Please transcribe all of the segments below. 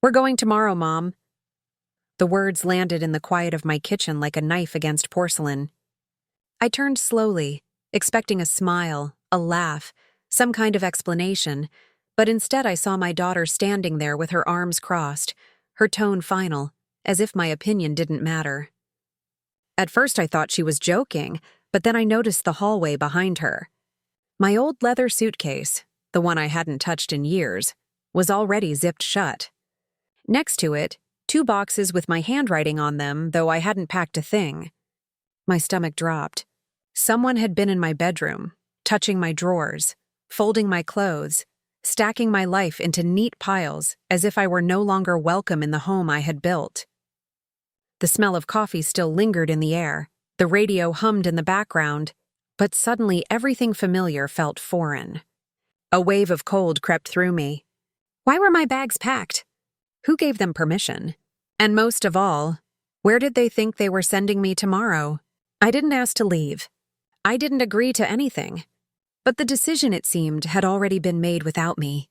"We're going tomorrow, Mom." The words landed in the quiet of my kitchen like a knife against porcelain. I turned slowly, expecting a smile, a laugh, some kind of explanation, but instead I saw my daughter standing there with her arms crossed, her tone final, as if my opinion didn't matter. At first I thought she was joking, but then I noticed the hallway behind her. My old leather suitcase, the one I hadn't touched in years, was already zipped shut. Next to it, 2 boxes with my handwriting on them, though I hadn't packed a thing. My stomach dropped. Someone had been in my bedroom, touching my drawers, folding my clothes, stacking my life into neat piles as if I were no longer welcome in the home I had built. The smell of coffee still lingered in the air, the radio hummed in the background, but suddenly everything familiar felt foreign. A wave of cold crept through me. Why were my bags packed? Who gave them permission? And most of all, where did they think they were sending me tomorrow? I didn't ask to leave. I didn't agree to anything. But the decision, it seemed, had already been made without me.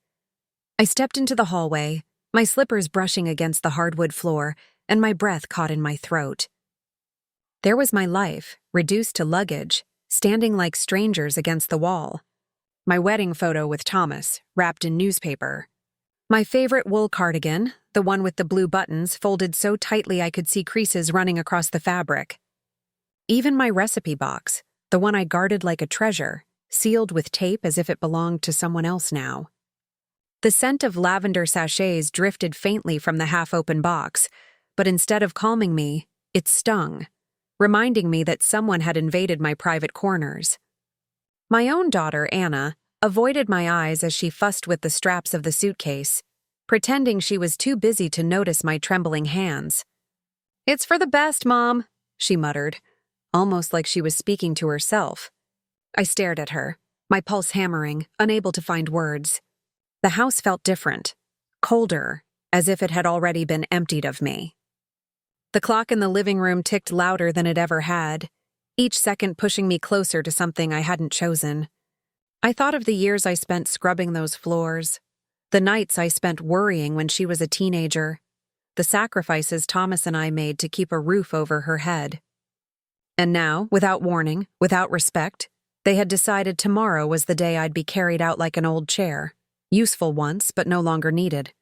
I stepped into the hallway, my slippers brushing against the hardwood floor, and my breath caught in my throat. There was my life, reduced to luggage, standing like strangers against the wall. My wedding photo with Thomas, wrapped in newspaper. My favorite wool cardigan, the one with the blue buttons folded so tightly I could see creases running across the fabric. Even my recipe box, the one I guarded like a treasure, sealed with tape as if it belonged to someone else now. The scent of lavender sachets drifted faintly from the half-open box, but instead of calming me, it stung, reminding me that someone had invaded my private corners. My own daughter, Anna, avoided my eyes as she fussed with the straps of the suitcase, pretending she was too busy to notice my trembling hands. "It's for the best, Mom," she muttered, almost like she was speaking to herself. I stared at her, my pulse hammering, unable to find words. The house felt different, colder, as if it had already been emptied of me. The clock in the living room ticked louder than it ever had, each second pushing me closer to something I hadn't chosen. I thought of the years I spent scrubbing those floors, the nights I spent worrying when she was a teenager, the sacrifices Thomas and I made to keep a roof over her head. And now, without warning, without respect, they had decided tomorrow was the day I'd be carried out like an old chair, useful once but no longer needed.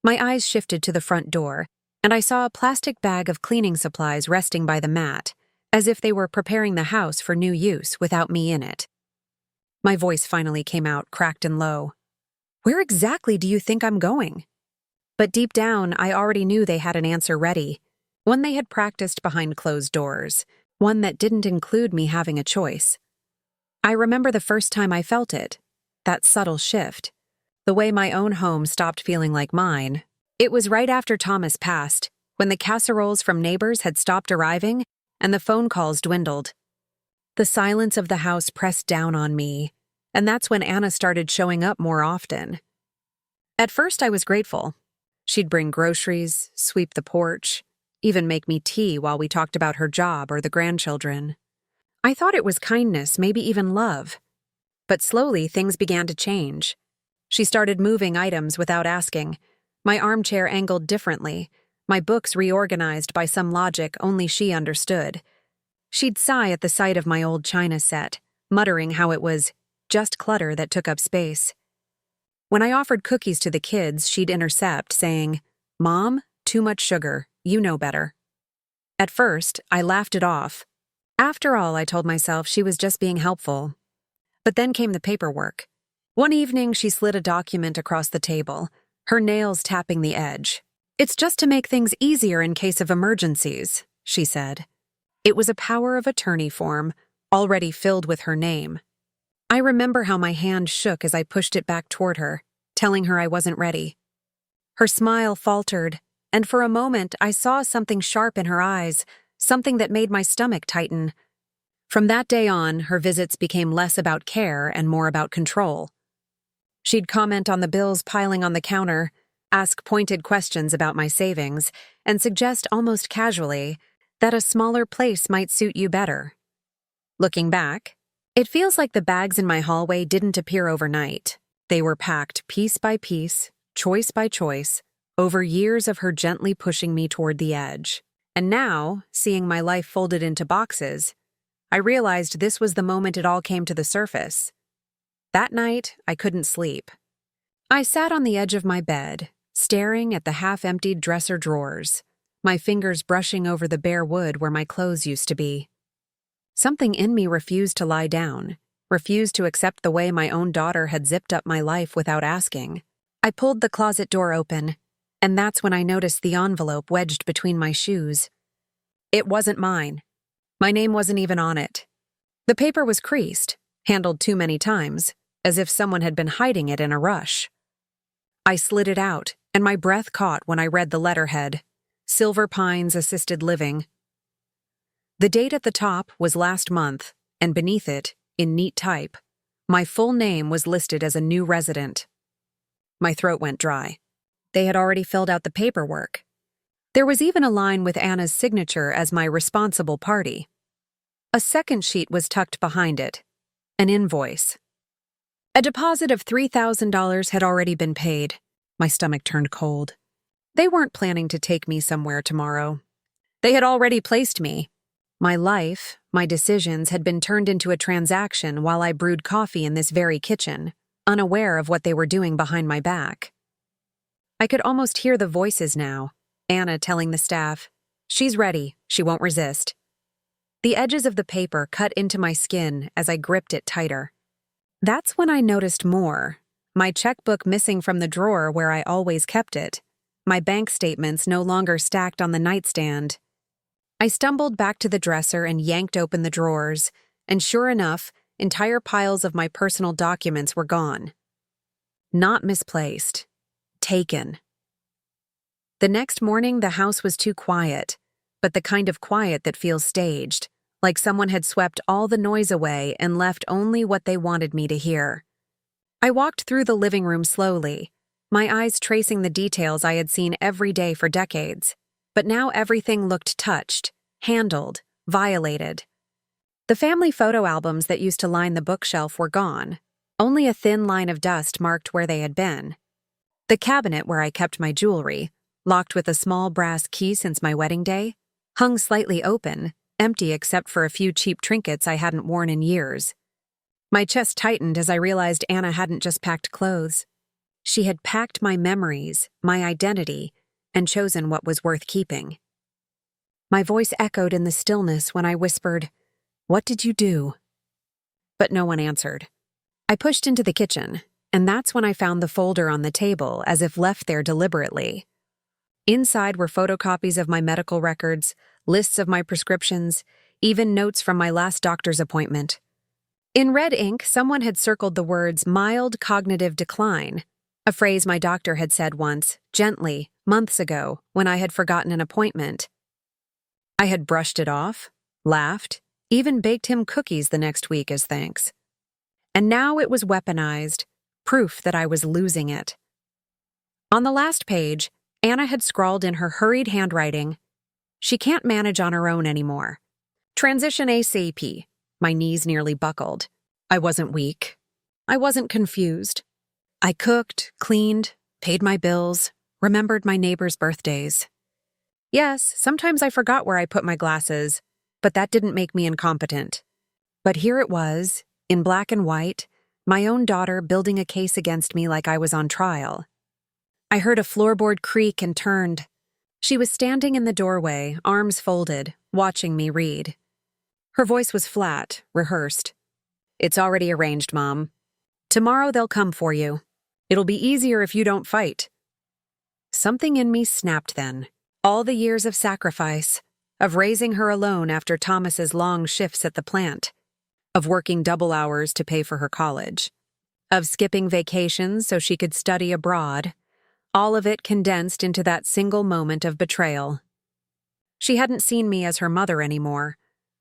My eyes shifted to the front door, and I saw a plastic bag of cleaning supplies resting by the mat, as if they were preparing the house for new use without me in it. My voice finally came out, cracked and low. "Where exactly do you think I'm going?" But deep down, I already knew they had an answer ready, one they had practiced behind closed doors, one that didn't include me having a choice. I remember the first time I felt it, that subtle shift, the way my own home stopped feeling like mine. It was right after Thomas passed, when the casseroles from neighbors had stopped arriving and the phone calls dwindled. The silence of the house pressed down on me, and that's when Anna started showing up more often. At first I was grateful. She'd bring groceries, sweep the porch, even make me tea while we talked about her job or the grandchildren. I thought it was kindness, maybe even love. But slowly things began to change. She started moving items without asking, my armchair angled differently, my books reorganized by some logic only she understood. She'd sigh at the sight of my old china set, muttering how it was just clutter that took up space. When I offered cookies to the kids, she'd intercept, saying, "Mom, too much sugar, you know better." At first, I laughed it off. After all, I told myself she was just being helpful. But then came the paperwork. One evening, she slid a document across the table, her nails tapping the edge. "It's just to make things easier in case of emergencies," she said. It was a power of attorney form, already filled with her name. I remember how my hand shook as I pushed it back toward her, telling her I wasn't ready. Her smile faltered, and for a moment I saw something sharp in her eyes, something that made my stomach tighten. From that day on, her visits became less about care and more about control. She'd comment on the bills piling on the counter, ask pointed questions about my savings, and suggest almost casually that a smaller place might suit you better. Looking back, it feels like the bags in my hallway didn't appear overnight. They were packed piece by piece, choice by choice, over years of her gently pushing me toward the edge. And now, seeing my life folded into boxes, I realized this was the moment it all came to the surface. That night, I couldn't sleep. I sat on the edge of my bed, staring at the half-emptied dresser drawers, my fingers brushing over the bare wood where my clothes used to be. Something in me refused to lie down, refused to accept the way my own daughter had zipped up my life without asking. I pulled the closet door open, and that's when I noticed the envelope wedged between my shoes. It wasn't mine. My name wasn't even on it. The paper was creased, handled too many times, as if someone had been hiding it in a rush. I slid it out, and my breath caught when I read the letterhead, Silver Pines Assisted Living. The date at the top was last month, and beneath it, in neat type, my full name was listed as a new resident. My throat went dry. They had already filled out the paperwork. There was even a line with Anna's signature as my responsible party. A second sheet was tucked behind it, an invoice. A deposit of $3,000 had already been paid. My stomach turned cold. They weren't planning to take me somewhere tomorrow. They had already placed me. My life, my decisions had been turned into a transaction while I brewed coffee in this very kitchen, unaware of what they were doing behind my back. I could almost hear the voices now, Anna telling the staff, "She's ready, she won't resist." The edges of the paper cut into my skin as I gripped it tighter. That's when I noticed more. My checkbook missing from the drawer where I always kept it. My bank statements no longer stacked on the nightstand. I stumbled back to the dresser and yanked open the drawers, and sure enough, entire piles of my personal documents were gone. Not misplaced. Taken. The next morning, the house was too quiet, but the kind of quiet that feels staged, like someone had swept all the noise away and left only what they wanted me to hear. I walked through the living room slowly, my eyes tracing the details I had seen every day for decades, but now everything looked touched, handled, violated. The family photo albums that used to line the bookshelf were gone. Only a thin line of dust marked where they had been. The cabinet where I kept my jewelry, locked with a small brass key since my wedding day, hung slightly open, empty except for a few cheap trinkets I hadn't worn in years. My chest tightened as I realized Anna hadn't just packed clothes. She had packed my memories, my identity, and chosen what was worth keeping. My voice echoed in the stillness when I whispered, "What did you do?" But no one answered. I pushed into the kitchen, and that's when I found the folder on the table as if left there deliberately. Inside were photocopies of my medical records, lists of my prescriptions, even notes from my last doctor's appointment. In red ink, someone had circled the words mild cognitive decline, a phrase my doctor had said once, gently, months ago, when I had forgotten an appointment. I had brushed it off, laughed, even baked him cookies the next week as thanks. And now it was weaponized, proof that I was losing it. On the last page, Anna had scrawled in her hurried handwriting, "She can't manage on her own anymore. Transition ASAP." My knees nearly buckled. I wasn't weak. I wasn't confused. I cooked, cleaned, paid my bills, remembered my neighbors' birthdays. Yes, sometimes I forgot where I put my glasses, but that didn't make me incompetent. But here it was, in black and white, my own daughter building a case against me like I was on trial. I heard a floorboard creak and turned. She was standing in the doorway, arms folded, watching me read. Her voice was flat, rehearsed. "It's already arranged, Mom. Tomorrow they'll come for you. It'll be easier if you don't fight." Something in me snapped then. All the years of sacrifice, of raising her alone after Thomas's long shifts at the plant, of working double hours to pay for her college, of skipping vacations so she could study abroad, all of it condensed into that single moment of betrayal. She hadn't seen me as her mother anymore,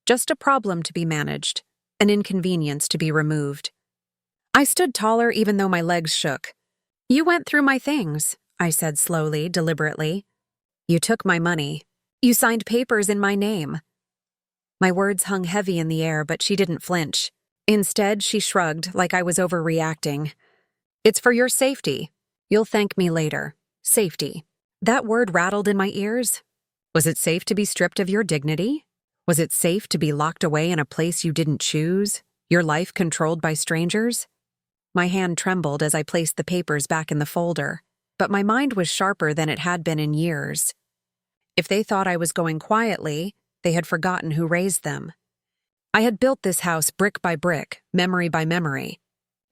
just a problem to be managed, an inconvenience to be removed. I stood taller even though my legs shook. "You went through my things," I said slowly, deliberately. "You took my money. You signed papers in my name." My words hung heavy in the air, but she didn't flinch. Instead, she shrugged like I was overreacting. "It's for your safety. You'll thank me later. Safety." That word rattled in my ears. Was it safe to be stripped of your dignity? Was it safe to be locked away in a place you didn't choose, your life controlled by strangers? My hand trembled as I placed the papers back in the folder, but my mind was sharper than it had been in years. If they thought I was going quietly, they had forgotten who raised them. I had built this house brick by brick, memory by memory.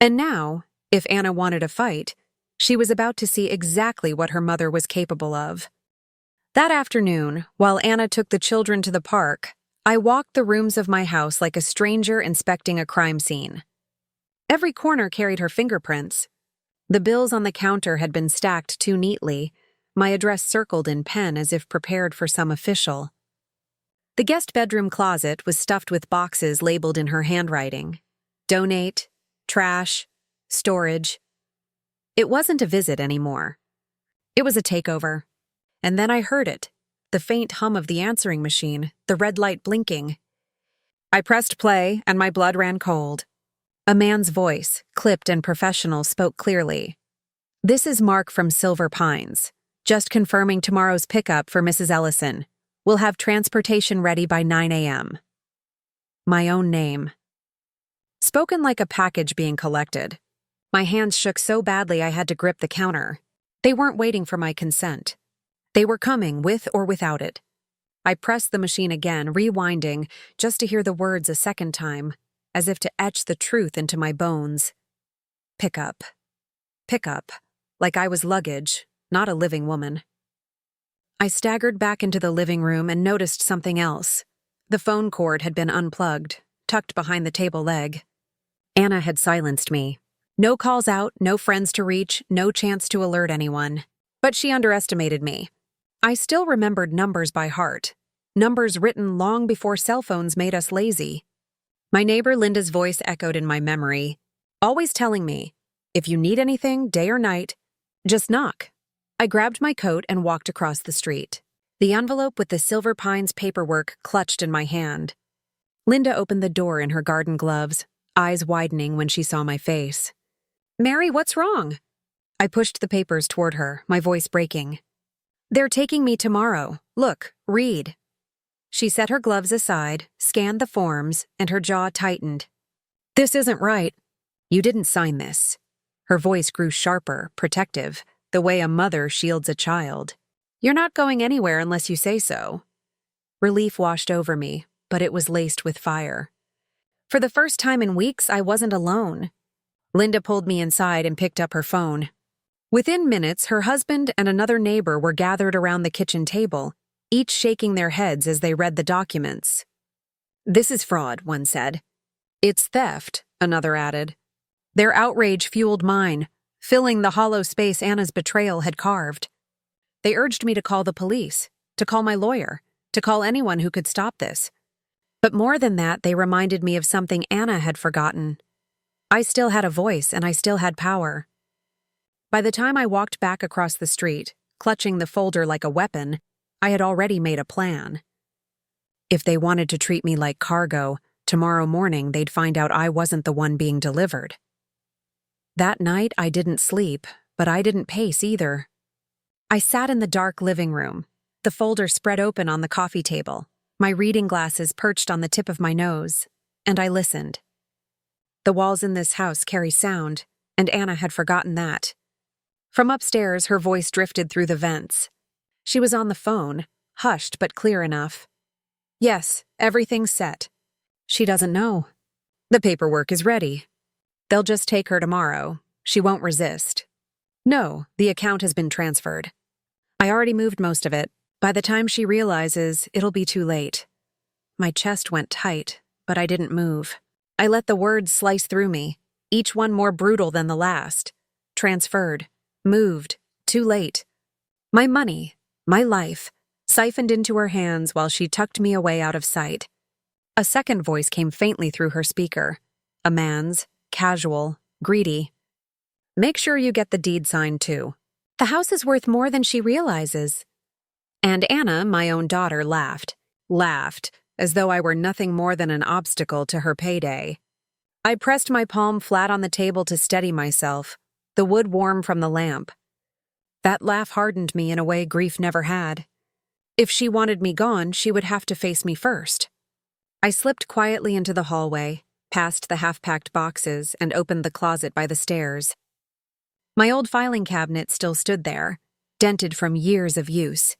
And now, if Anna wanted a fight, she was about to see exactly what her mother was capable of. That afternoon, while Anna took the children to the park, I walked the rooms of my house like a stranger inspecting a crime scene. Every corner carried her fingerprints. The bills on the counter had been stacked too neatly, my address circled in pen as if prepared for some official. The guest bedroom closet was stuffed with boxes labeled in her handwriting. Donate, trash, storage. It wasn't a visit anymore. It was a takeover. And then I heard it, the faint hum of the answering machine, the red light blinking. I pressed play, and my blood ran cold. A man's voice, clipped and professional, spoke clearly. "This is Mark from Silver Pines. Just confirming tomorrow's pickup for Mrs. Ellison. We'll have transportation ready by 9 a.m. My own name. Spoken like a package being collected. My hands shook so badly I had to grip the counter. They weren't waiting for my consent. They were coming, with or without it. I pressed the machine again, rewinding, just to hear the words a second time, as if to etch the truth into my bones. Pickup. Pickup. Like I was luggage, not a living woman. I staggered back into the living room and noticed something else. The phone cord had been unplugged, tucked behind the table leg. Anna had silenced me. No calls out, no friends to reach, no chance to alert anyone. But she underestimated me. I still remembered numbers by heart, numbers written long before cell phones made us lazy. My neighbor Linda's voice echoed in my memory, always telling me, if you need anything, day or night, just knock. I grabbed my coat and walked across the street. The envelope with the Silver Pines paperwork clutched in my hand. Linda opened the door in her garden gloves, eyes widening when she saw my face. "Mary, what's wrong?" I pushed the papers toward her, my voice breaking. "They're taking me tomorrow. Look, read." She set her gloves aside, scanned the forms, and her jaw tightened. "This isn't right. You didn't sign this." Her voice grew sharper, protective, the way a mother shields a child. "You're not going anywhere unless you say so." Relief washed over me, but it was laced with fire. For the first time in weeks, I wasn't alone. Linda pulled me inside and picked up her phone. Within minutes, her husband and another neighbor were gathered around the kitchen table, each shaking their heads as they read the documents. "This is fraud," one said. "It's theft," another added. Their outrage fueled mine, filling the hollow space Anna's betrayal had carved. They urged me to call the police, to call my lawyer, to call anyone who could stop this. But more than that, they reminded me of something Anna had forgotten. I still had a voice, and I still had power. By the time I walked back across the street, clutching the folder like a weapon, I had already made a plan. If they wanted to treat me like cargo, tomorrow morning they'd find out I wasn't the one being delivered. That night I didn't sleep, but I didn't pace either. I sat in the dark living room, the folder spread open on the coffee table, my reading glasses perched on the tip of my nose, and I listened. The walls in this house carry sound, and Anna had forgotten that. From upstairs, her voice drifted through the vents. She was on the phone, hushed but clear enough. "Yes, everything's set." "She doesn't know." "The paperwork is ready." "They'll just take her tomorrow. She won't resist." "No, the account has been transferred." "I already moved most of it. By the time she realizes, it'll be too late." My chest went tight, but I didn't move. I let the words slice through me, each one more brutal than the last. Transferred. Moved. Too late. My money, my life, siphoned into her hands while she tucked me away out of sight. A second voice came faintly through her speaker. A man's, casual, greedy. "Make sure you get the deed signed too. The house is worth more than she realizes." And Anna, my own daughter, laughed, as though I were nothing more than an obstacle to her payday. I pressed my palm flat on the table to steady myself, the wood warm from the lamp. That laugh hardened me in a way grief never had. If she wanted me gone, she would have to face me first. I slipped quietly into the hallway, past the half-packed boxes, and opened the closet by the stairs. My old filing cabinet still stood there, dented from years of use.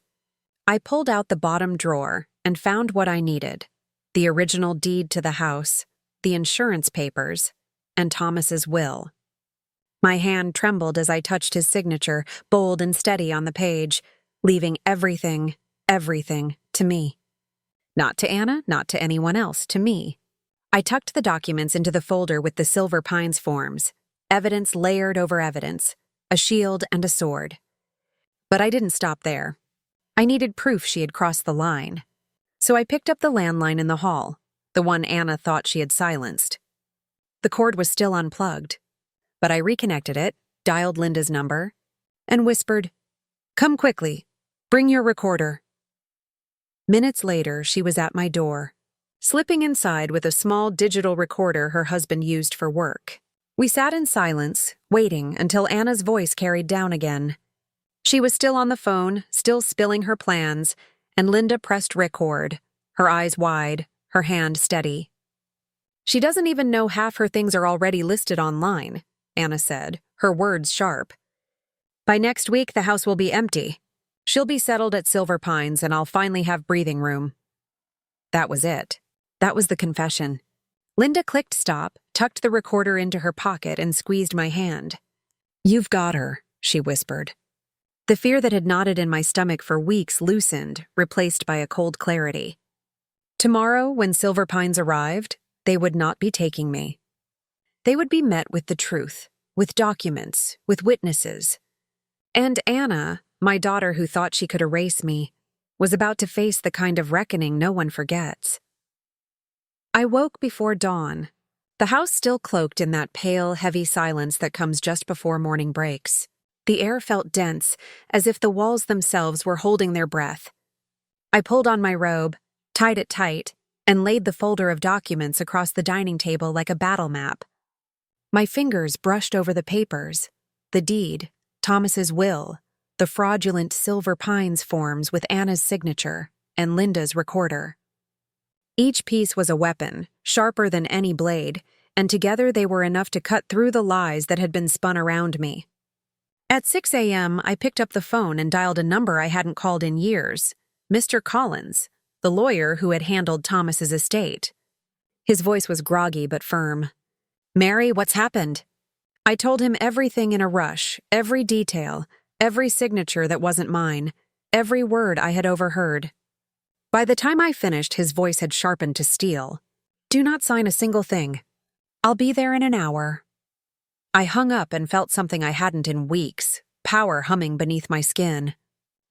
I pulled out the bottom drawer and found what I needed: the original deed to the house, the insurance papers, and Thomas's will. My hand trembled as I touched his signature, bold and steady on the page, leaving everything to me. Not to Anna, not to anyone else, to me. I tucked the documents into the folder with the Silver Pines forms, evidence layered over evidence, a shield and a sword. But I didn't stop there. I needed proof she had crossed the line. So I picked up the landline in the hall, the one Anna thought she had silenced. The cord was still unplugged, but I reconnected it, dialed Linda's number, and whispered, "Come quickly. Bring your recorder." Minutes later, she was at my door, slipping inside with a small digital recorder her husband used for work. We sat in silence, waiting until Anna's voice carried down again. She was still on the phone, still spilling her plans, and Linda pressed record, her eyes wide, her hand steady. "She doesn't even know half her things are already listed online," Anna said, her words sharp. "By next week, the house will be empty. She'll be settled at Silver Pines, and I'll finally have breathing room." That was it. That was the confession. Linda clicked stop, tucked the recorder into her pocket, and squeezed my hand. "You've got her," she whispered. The fear that had knotted in my stomach for weeks loosened, replaced by a cold clarity. Tomorrow, when Silver Pines arrived, they would not be taking me. They would be met with the truth, with documents, with witnesses. And Anna, my daughter who thought she could erase me, was about to face the kind of reckoning no one forgets. I woke before dawn, the house still cloaked in that pale, heavy silence that comes just before morning breaks. The air felt dense, as if the walls themselves were holding their breath. I pulled on my robe, tied it tight, and laid the folder of documents across the dining table like a battle map. My fingers brushed over the papers, the deed, Thomas's will, the fraudulent Silver Pines forms with Anna's signature, and Linda's recorder. Each piece was a weapon, sharper than any blade, and together they were enough to cut through the lies that had been spun around me. At 6 a.m., I picked up the phone and dialed a number I hadn't called in years, Mr. Collins, the lawyer who had handled Thomas's estate. His voice was groggy but firm. "Mary, what's happened?" I told him everything in a rush, every detail, every signature that wasn't mine, every word I had overheard. By the time I finished, his voice had sharpened to steel. "Do not sign a single thing. I'll be there in an hour." I hung up and felt something I hadn't in weeks, power humming beneath my skin.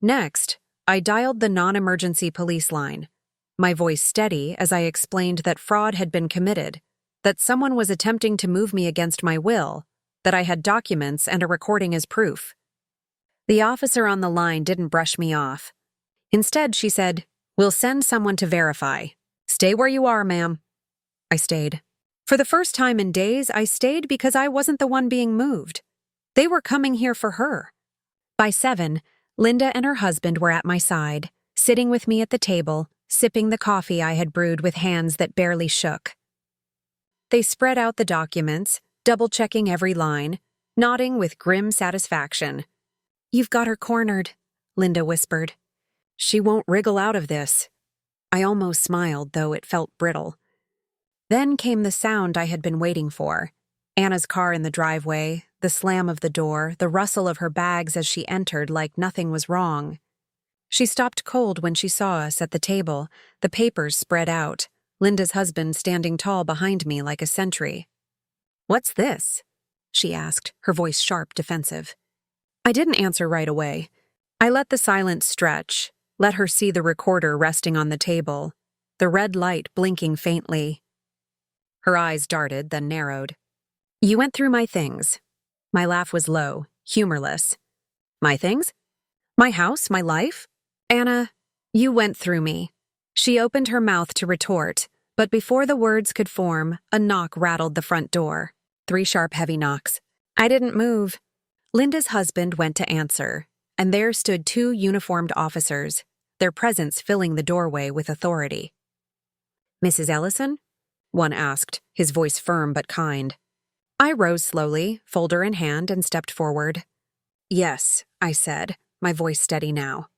Next, I dialed the non-emergency police line, my voice steady as I explained that fraud had been committed, that someone was attempting to move me against my will, that I had documents and a recording as proof. The officer on the line didn't brush me off. Instead, she said, "We'll send someone to verify. Stay where you are, ma'am." I stayed. For the first time in days, I stayed because I wasn't the one being moved. They were coming here for her. By 7, Linda and her husband were at my side, sitting with me at the table, sipping the coffee I had brewed with hands that barely shook. They spread out the documents, double-checking every line, nodding with grim satisfaction. "You've got her cornered," Linda whispered. "She won't wriggle out of this." I almost smiled, though it felt brittle. Then came the sound I had been waiting for. Anna's car in the driveway, the slam of the door, the rustle of her bags as she entered like nothing was wrong. She stopped cold when she saw us at the table, the papers spread out, Linda's husband standing tall behind me like a sentry. "What's this?" she asked, her voice sharp, defensive. I didn't answer right away. I let the silence stretch, let her see the recorder resting on the table, the red light blinking faintly. Her eyes darted, then narrowed. "You went through my things." My laugh was low, humorless. "My things? My house, my life? Anna, you went through me." She opened her mouth to retort, but before the words could form, a knock rattled the front door. 3 sharp, heavy knocks. I didn't move. Linda's husband went to answer, and there stood two uniformed officers, their presence filling the doorway with authority. "Mrs. Ellison?" one asked, his voice firm but kind. I rose slowly, folder in hand, and stepped forward. "Yes," I said, my voice steady now.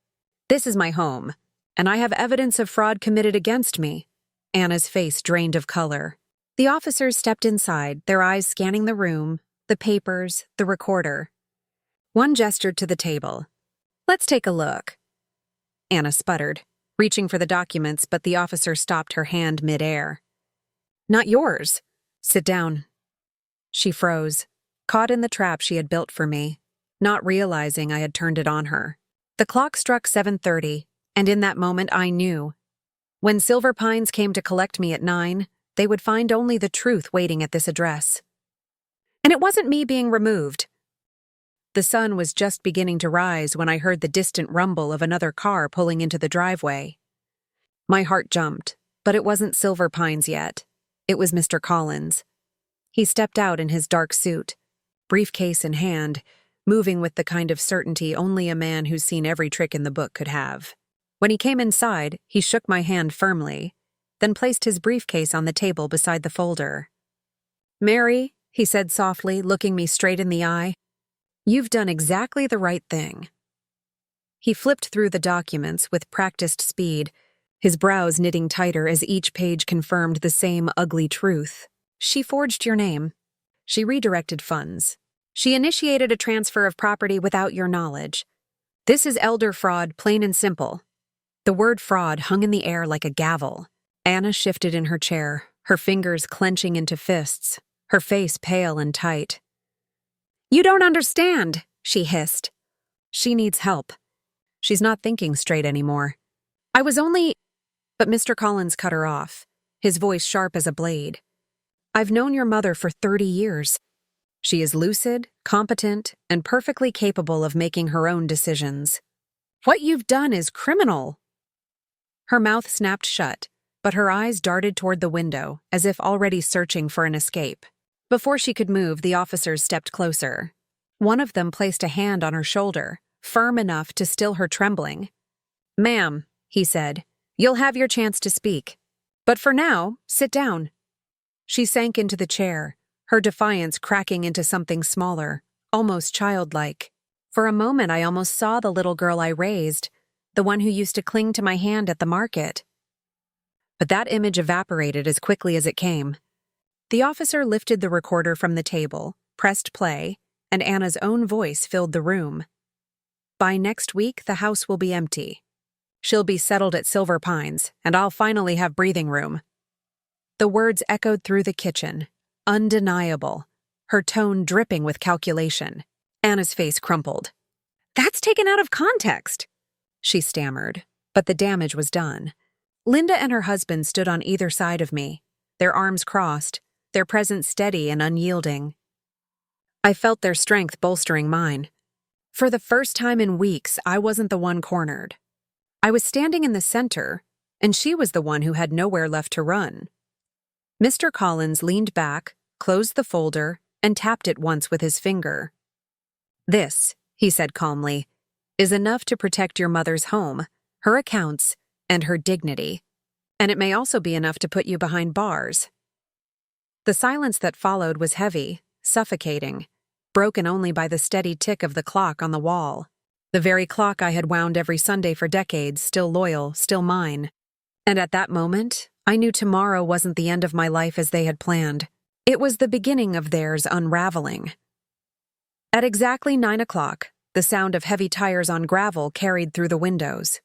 "This is my home, and I have evidence of fraud committed against me." Anna's face drained of color. The officers stepped inside, their eyes scanning the room, the papers, the recorder. One gestured to the table. "Let's take a look." Anna sputtered, reaching for the documents, but the officer stopped her hand mid-air. "Not yours. Sit down." She froze, caught in the trap she had built for me, not realizing I had turned it on her. The clock struck 7:30, and in that moment I knew. When Silver Pines came to collect me at 9, they would find only the truth waiting at this address. And it wasn't me being removed. The sun was just beginning to rise when I heard the distant rumble of another car pulling into the driveway. My heart jumped, but it wasn't Silver Pines yet. It was Mr. Collins. He stepped out in his dark suit, briefcase in hand, moving with the kind of certainty only a man who's seen every trick in the book could have. When he came inside, he shook my hand firmly, then placed his briefcase on the table beside the folder. "Mary," he said softly, looking me straight in the eye, "you've done exactly the right thing." He flipped through the documents with practiced speed, his brows knitting tighter as each page confirmed the same ugly truth. "She forged your name. She redirected funds. She initiated a transfer of property without your knowledge. This is elder fraud, plain and simple." The word fraud hung in the air like a gavel. Anna shifted in her chair, her fingers clenching into fists, her face pale and tight. "You don't understand," she hissed. "She needs help. She's not thinking straight anymore. I was only—" But Mr. Collins cut her off, his voice sharp as a blade. "I've known your mother for 30 years. She is lucid, competent, and perfectly capable of making her own decisions. What you've done is criminal." Her mouth snapped shut, but her eyes darted toward the window, as if already searching for an escape. Before she could move, the officers stepped closer. One of them placed a hand on her shoulder, firm enough to still her trembling. "Ma'am," he said, "you'll have your chance to speak. But for now, sit down." She sank into the chair, her defiance cracking into something smaller, almost childlike. For a moment I almost saw the little girl I raised, the one who used to cling to my hand at the market. But that image evaporated as quickly as it came. The officer lifted the recorder from the table, pressed play, and Anna's own voice filled the room. "By next week, the house will be empty. She'll be settled at Silver Pines, and I'll finally have breathing room." The words echoed through the kitchen, undeniable, her tone dripping with calculation. Anna's face crumpled. "That's taken out of context," she stammered, but the damage was done. Linda and her husband stood on either side of me, their arms crossed, their presence steady and unyielding. I felt their strength bolstering mine. For the first time in weeks, I wasn't the one cornered. I was standing in the center, and she was the one who had nowhere left to run. Mr. Collins leaned back, closed the folder, and tapped it once with his finger. "This," he said calmly, "is enough to protect your mother's home, her accounts, and her dignity. And it may also be enough to put you behind bars." The silence that followed was heavy, suffocating, broken only by the steady tick of the clock on the wall. The very clock I had wound every Sunday for decades, still loyal, still mine. And at that moment, I knew tomorrow wasn't the end of my life as they had planned. It was the beginning of theirs unraveling. At exactly 9 o'clock, the sound of heavy tires on gravel carried through the windows.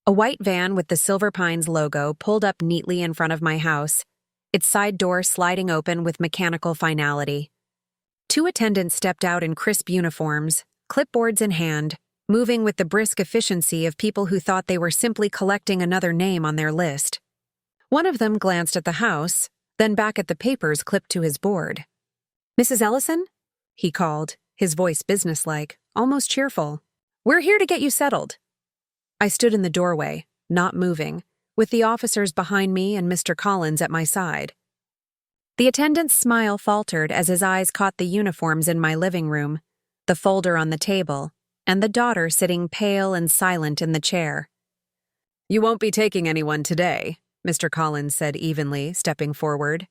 A white van with the Silver Pines logo pulled up neatly in front of my house, its side door sliding open with mechanical finality. Two attendants stepped out in crisp uniforms, clipboards in hand, moving with the brisk efficiency of people who thought they were simply collecting another name on their list. One of them glanced at the house, then back at the papers clipped to his board. "Mrs. Ellison?" he called, his voice businesslike, almost cheerful. "We're here to get you settled." I stood in the doorway, not moving, with the officers behind me and Mr. Collins at my side. The attendant's smile faltered as his eyes caught the uniforms in my living room, the folder on the table, and the daughter sitting pale and silent in the chair. "You won't be taking anyone today," Mr. Collins said evenly, stepping forward.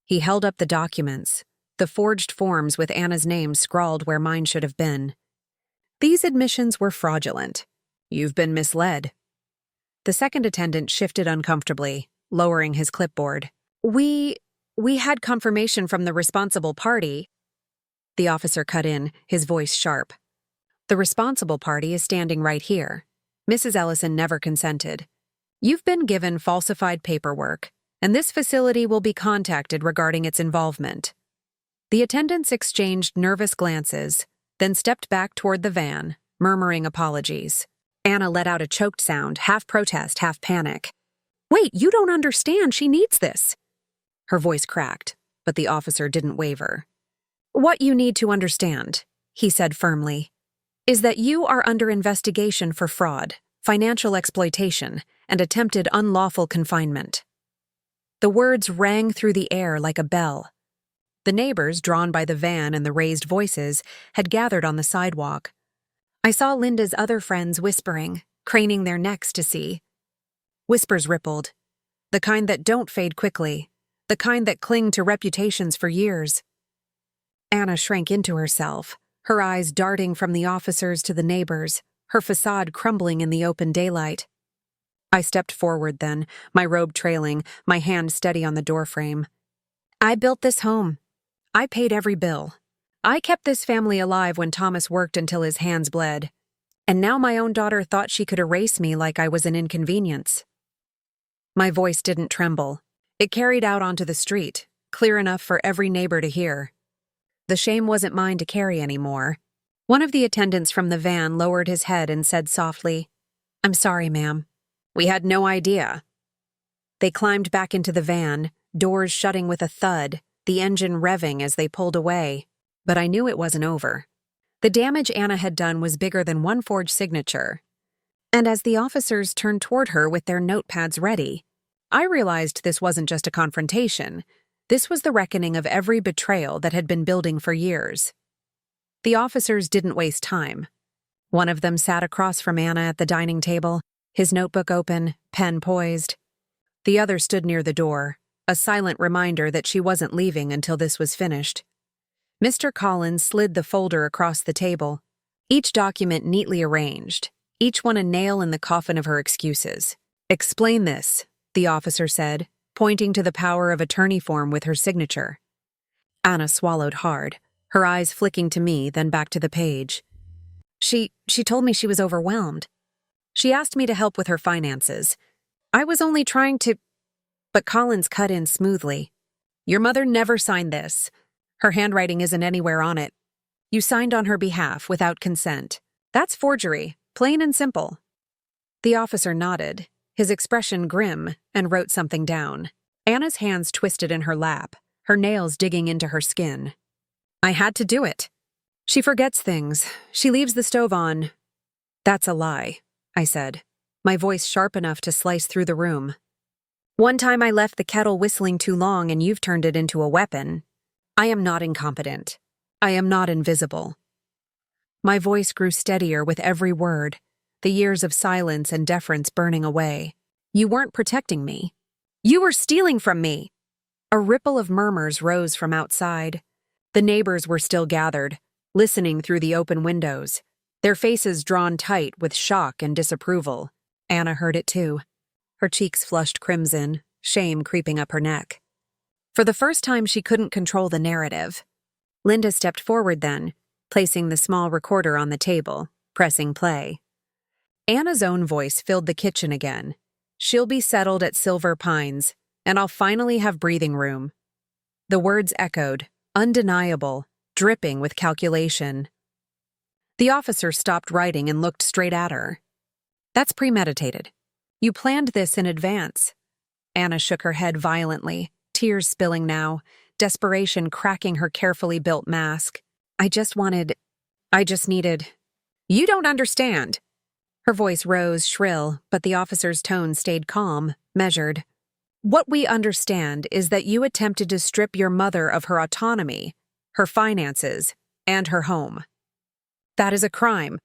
He held up the documents, the forged forms with Anna's name scrawled where mine should have been. "These admissions were fraudulent. You've been misled." The second attendant shifted uncomfortably, lowering his clipboard. We had confirmation from the responsible party." The officer cut in, his voice sharp. "The responsible party is standing right here. Mrs. Ellison never consented. You've been given falsified paperwork, and this facility will be contacted regarding its involvement." The attendants exchanged nervous glances, then stepped back toward the van, murmuring apologies. Anna let out a choked sound, half protest, half panic. "Wait, you don't understand. She needs this." Her voice cracked, but the officer didn't waver. "What you need to understand," he said firmly, "is that you are under investigation for fraud, financial exploitation, and attempted unlawful confinement." The words rang through the air like a bell. The neighbors, drawn by the van and the raised voices, had gathered on the sidewalk. I saw Linda's other friends whispering, craning their necks to see. Whispers rippled, the kind that don't fade quickly, the kind that cling to reputations for years. Anna shrank into herself, her eyes darting from the officers to the neighbors, her facade crumbling in the open daylight. I stepped forward then, my robe trailing, my hand steady on the doorframe. "I built this home. I paid every bill. I kept this family alive when Thomas worked until his hands bled. And now my own daughter thought she could erase me like I was an inconvenience." My voice didn't tremble. It carried out onto the street, clear enough for every neighbor to hear. The shame wasn't mine to carry anymore. One of the attendants from the van lowered his head and said softly, "I'm sorry, ma'am. We had no idea." They climbed back into the van, doors shutting with a thud, the engine revving as they pulled away. But I knew it wasn't over. The damage Anna had done was bigger than one forged signature. And as the officers turned toward her with their notepads ready, I realized this wasn't just a confrontation. This was the reckoning of every betrayal that had been building for years. The officers didn't waste time. One of them sat across from Anna at the dining table, his notebook open, pen poised. The other stood near the door, a silent reminder that she wasn't leaving until this was finished. Mr. Collins slid the folder across the table, each document neatly arranged, each one a nail in the coffin of her excuses. "Explain this," the officer said, pointing to the power of attorney form with her signature. Anna swallowed hard, her eyes flicking to me, then back to the page. She told me she was overwhelmed. She asked me to help with her finances. I was only trying to... But Collins cut in smoothly. "Your mother never signed this. Her handwriting isn't anywhere on it. You signed on her behalf without consent. That's forgery, plain and simple." The officer nodded, his expression grim, and wrote something down. Anna's hands twisted in her lap, her nails digging into her skin. "I had to do it. She forgets things. She leaves the stove on." "That's a lie," I said, my voice sharp enough to slice through the room. "One time I left the kettle whistling too long and you've turned it into a weapon. I am not incompetent. I am not invisible." My voice grew steadier with every word, the years of silence and deference burning away. "You weren't protecting me. You were stealing from me." A ripple of murmurs rose from outside. The neighbors were still gathered, listening through the open windows, their faces drawn tight with shock and disapproval. Anna heard it too. Her cheeks flushed crimson, shame creeping up her neck. For the first time, she couldn't control the narrative. Linda stepped forward then, placing the small recorder on the table, pressing play. Anna's own voice filled the kitchen again. "She'll be settled at Silver Pines, and I'll finally have breathing room." The words echoed, undeniable, dripping with calculation. The officer stopped writing and looked straight at her. "That's premeditated. You planned this in advance." Anna shook her head violently, tears spilling now, desperation cracking her carefully built mask. I just needed. "You don't understand." Her voice rose shrill, but the officer's tone stayed calm, measured. "What we understand is that you attempted to strip your mother of her autonomy, her finances, and her home. That is a crime.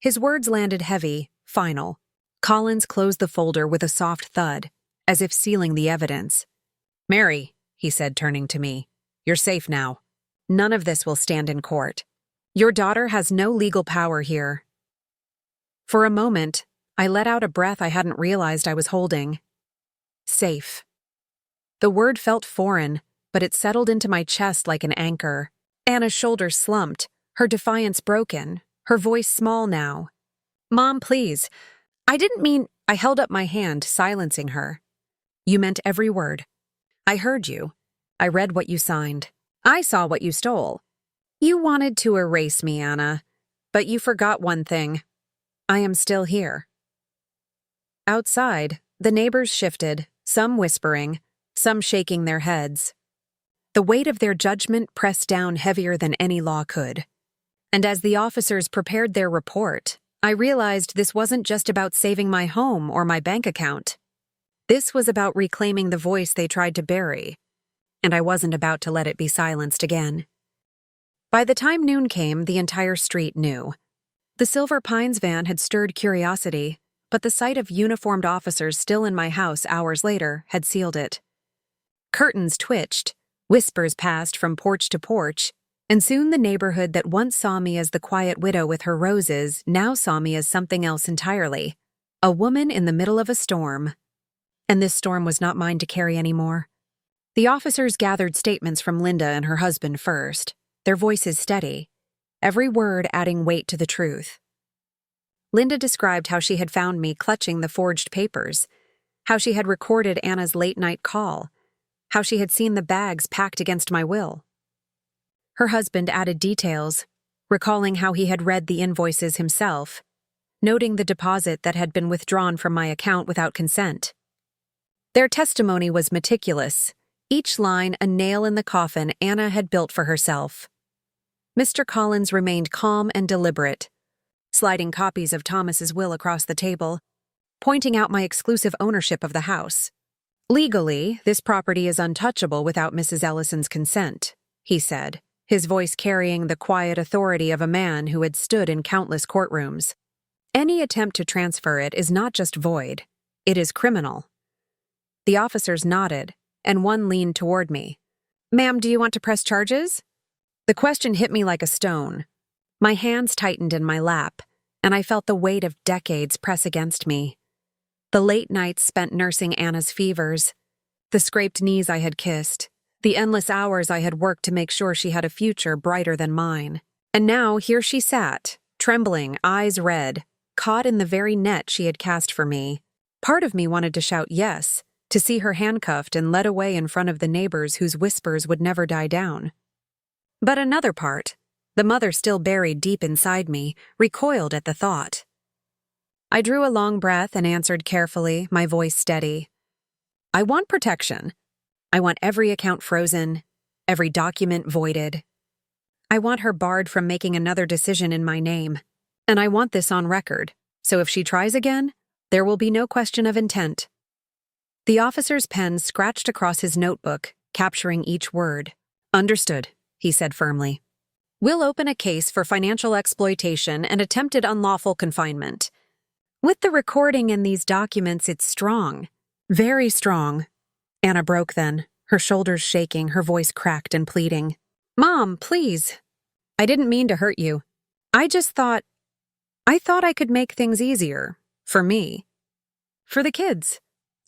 His words landed heavy, final. Collins closed the folder with a soft thud, as if sealing the evidence. "Mary," he said, turning to me, "you're safe now. None of this will stand in court. Your daughter has no legal power here." For a moment, I let out a breath I hadn't realized I was holding. Safe. The word felt foreign, but it settled into my chest like an anchor. Anna's shoulders slumped, her defiance broken, her voice small now. "Mom, please. I didn't mean—" I held up my hand, silencing her. "You meant every word. I heard you. I read what you signed. I saw what you stole. You wanted to erase me, Anna. But you forgot one thing. I am still here." Outside, the neighbors shifted, some whispering, some shaking their heads. The weight of their judgment pressed down heavier than any law could. And as the officers prepared their report, I realized this wasn't just about saving my home or my bank account. This was about reclaiming the voice they tried to bury, and I wasn't about to let it be silenced again. By the time noon came, the entire street knew. The Silver Pines van had stirred curiosity, but the sight of uniformed officers still in my house hours later had sealed it. Curtains twitched, whispers passed from porch to porch, and soon the neighborhood that once saw me as the quiet widow with her roses now saw me as something else entirely. A woman in the middle of a storm. And this storm was not mine to carry anymore. The officers gathered statements from Linda and her husband first, their voices steady, every word adding weight to the truth. Linda described how she had found me clutching the forged papers, how she had recorded Anna's late-night call, how she had seen the bags packed against my will. Her husband added details, recalling how he had read the invoices himself, noting the deposit that had been withdrawn from my account without consent. Their testimony was meticulous, each line a nail in the coffin Anna had built for herself. Mr. Collins remained calm and deliberate, sliding copies of Thomas's will across the table, pointing out my exclusive ownership of the house. "Legally, this property is untouchable without Mrs. Ellison's consent," he said, his voice carrying the quiet authority of a man who had stood in countless courtrooms. "Any attempt to transfer it is not just void, it is criminal." The officers nodded, and one leaned toward me. "Ma'am, do you want to press charges?" The question hit me like a stone. My hands tightened in my lap, and I felt the weight of decades press against me. The late nights spent nursing Anna's fevers, the scraped knees I had kissed, the endless hours I had worked to make sure she had a future brighter than mine. And now here she sat, trembling, eyes red, caught in the very net she had cast for me. Part of me wanted to shout yes, to see her handcuffed and led away in front of the neighbors whose whispers would never die down. But another part, the mother still buried deep inside me, recoiled at the thought. I drew a long breath and answered carefully, my voice steady. "I want protection. I want every account frozen, every document voided. I want her barred from making another decision in my name. And I want this on record, so if she tries again, there will be no question of intent." The officer's pen scratched across his notebook, capturing each word. "Understood," he said firmly. "We'll open a case for financial exploitation and attempted unlawful confinement. With the recording and these documents, it's strong. Very strong." Anna broke then, her shoulders shaking, her voice cracked and pleading. "Mom, please. I didn't mean to hurt you. I thought I could make things easier. For me. For the kids."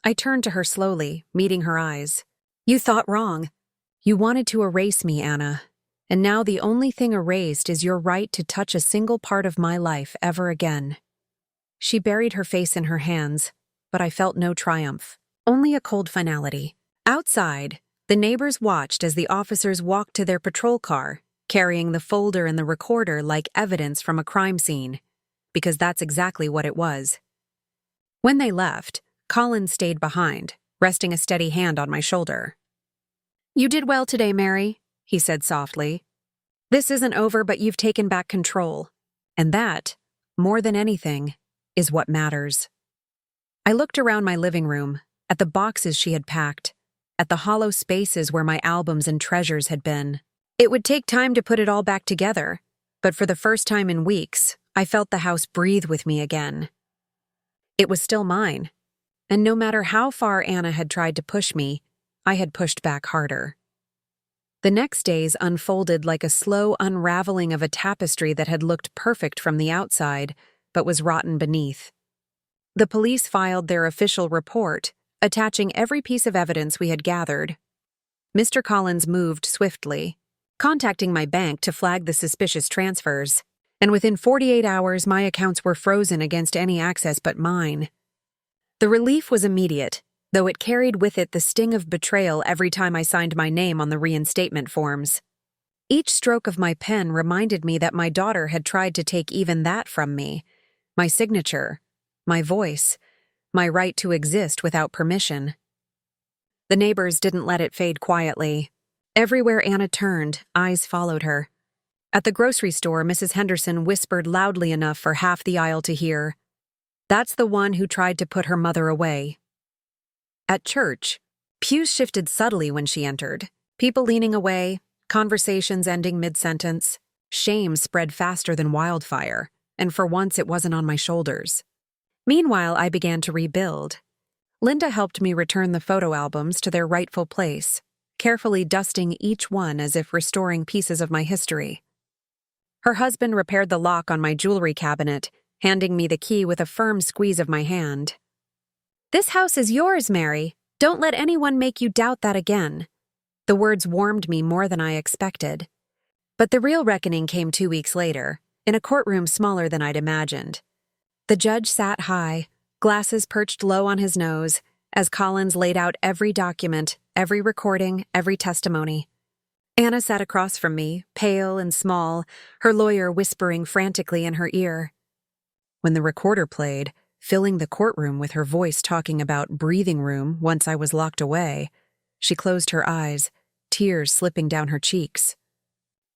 I turned to her slowly, meeting her eyes. "You thought wrong. You wanted to erase me, Anna. And now the only thing erased is your right to touch a single part of my life ever again." She buried her face in her hands, but I felt no triumph, only a cold finality. Outside, the neighbors watched as the officers walked to their patrol car, carrying the folder and the recorder like evidence from a crime scene, because that's exactly what it was. When they left, Collins stayed behind, resting a steady hand on my shoulder. "You did well today, Mary," he said softly. "This isn't over, but you've taken back control. And that, more than anything, is what matters." I looked around my living room, at the boxes she had packed, at the hollow spaces where my albums and treasures had been. It would take time to put it all back together, but for the first time in weeks, I felt the house breathe with me again. It was still mine, and no matter how far Anna had tried to push me, I had pushed back harder. The next days unfolded like a slow unraveling of a tapestry that had looked perfect from the outside, but was rotten beneath. The police filed their official report, attaching every piece of evidence we had gathered. Mr. Collins moved swiftly, contacting my bank to flag the suspicious transfers, and within 48 hours my accounts were frozen against any access but mine. The relief was immediate, though it carried with it the sting of betrayal every time I signed my name on the reinstatement forms. Each stroke of my pen reminded me that my daughter had tried to take even that from me: my signature, my voice, my right to exist without permission. The neighbors didn't let it fade quietly. Everywhere Anna turned, eyes followed her. At the grocery store, Mrs. Henderson whispered loudly enough for half the aisle to hear, "That's the one who tried to put her mother away." At church, pews shifted subtly when she entered, people leaning away, conversations ending mid-sentence. Shame spread faster than wildfire, and for once it wasn't on my shoulders. Meanwhile, I began to rebuild. Linda helped me return the photo albums to their rightful place, carefully dusting each one as if restoring pieces of my history. Her husband repaired the lock on my jewelry cabinet, handing me the key with a firm squeeze of my hand. "This house is yours, Mary. Don't let anyone make you doubt that again." The words warmed me more than I expected. But the real reckoning came 2 weeks later, in a courtroom smaller than I'd imagined. The judge sat high, glasses perched low on his nose, as Collins laid out every document, every recording, every testimony. Anna sat across from me, pale and small, her lawyer whispering frantically in her ear. When the recorder played, filling the courtroom with her voice talking about breathing room once I was locked away, she closed her eyes, tears slipping down her cheeks.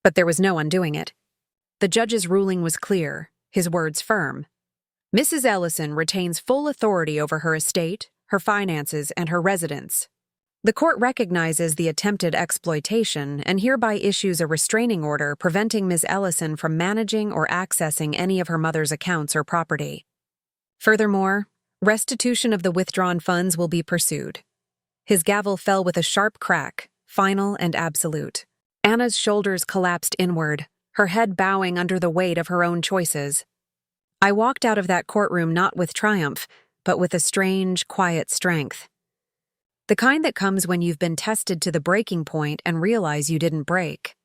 But there was no undoing it. The judge's ruling was clear, his words firm. Mrs. Ellison retains full authority over her estate, her finances, and her residence. The court recognizes the attempted exploitation and hereby issues a restraining order preventing Ms. Ellison from managing or accessing any of her mother's accounts or property. Furthermore, restitution of the withdrawn funds will be pursued. His gavel fell with a sharp crack, final and absolute. Anna's shoulders collapsed inward, her head bowing under the weight of her own choices. I walked out of that courtroom not with triumph, but with a strange, quiet strength. The kind that comes when you've been tested to the breaking point and realize you didn't break.